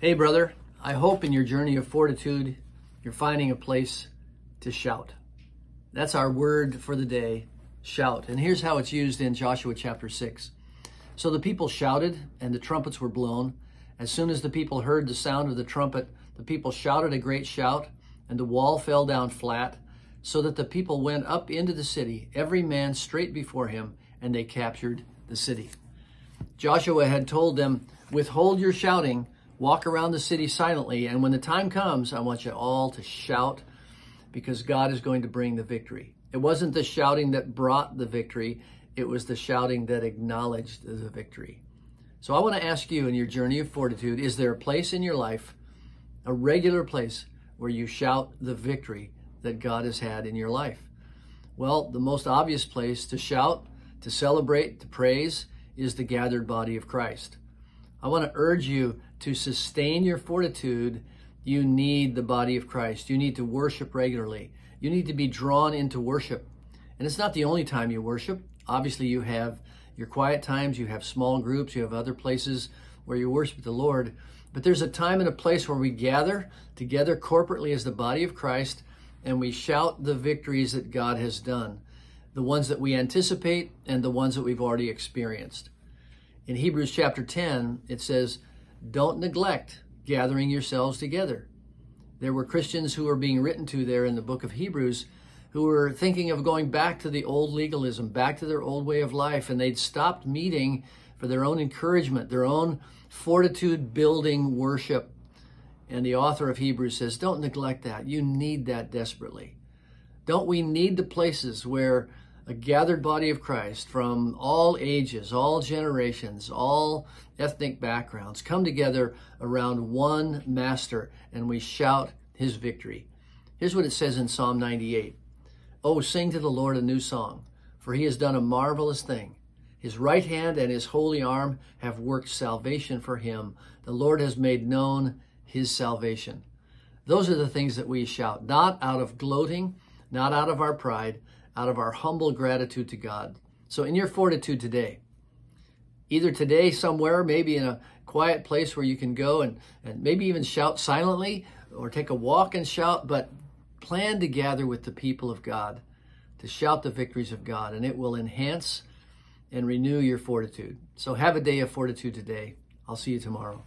Hey, brother, I hope in your journey of fortitude, you're finding a place to shout. That's our word for the day, shout. And here's how it's used in Joshua chapter 6. So the people shouted, and the trumpets were blown. As soon as the people heard the sound of the trumpet, the people shouted a great shout, and the wall fell down flat, so that the people went up into the city, every man straight before him, and they captured the city. Joshua had told them, withhold your shouting, walk around the city silently, and when the time comes, I want you all to shout, because God is going to bring the victory. It wasn't the shouting that brought the victory, it was the shouting that acknowledged the victory. So I want to ask you, in your journey of fortitude, is there a place in your life, a regular place, where you shout the victory that God has had in your life? Well, the most obvious place to shout, to celebrate, to praise, is the gathered body of Christ. I want to urge you to sustain your fortitude. You need the body of Christ. You need to worship regularly. You need to be drawn into worship. And it's not the only time you worship. Obviously, you have your quiet times, you have small groups, you have other places where you worship the Lord. But there's a time and a place where we gather together corporately as the body of Christ, and we shout the victories that God has done, the ones that we anticipate and the ones that we've already experienced. In Hebrews chapter 10, it says, don't neglect gathering yourselves together. There were Christians who were being written to there in the book of Hebrews who were thinking of going back to the old legalism, back to their old way of life, and they'd stopped meeting for their own encouragement, their own fortitude-building worship. And the author of Hebrews says, don't neglect that. You need that desperately. Don't we need the places where a gathered body of Christ from all ages, all generations, all ethnic backgrounds come together around one master, and we shout his victory? Here's what it says in Psalm 98. Oh, sing to the Lord a new song, for he has done a marvelous thing. His right hand and his holy arm have worked salvation for him. The Lord has made known his salvation. Those are the things that we shout, not out of gloating, not out of our pride, out of our humble gratitude to God. So in your fortitude today, either today somewhere, maybe in a quiet place where you can go and maybe even shout silently, or take a walk and shout, but plan to gather with the people of God to shout the victories of God, and it will enhance and renew your fortitude. So have a day of fortitude today. I'll see you tomorrow.